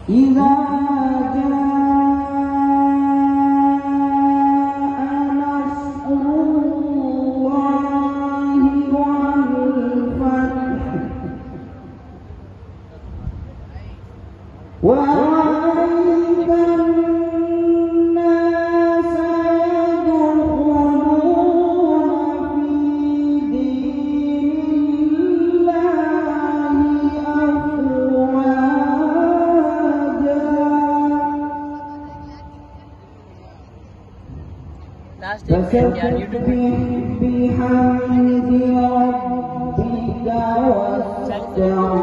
إذا جاء نصر الله والفتح ورأيت الناس يدخلون في دين الله أفواجا فسبح بحمد ربك واستغفره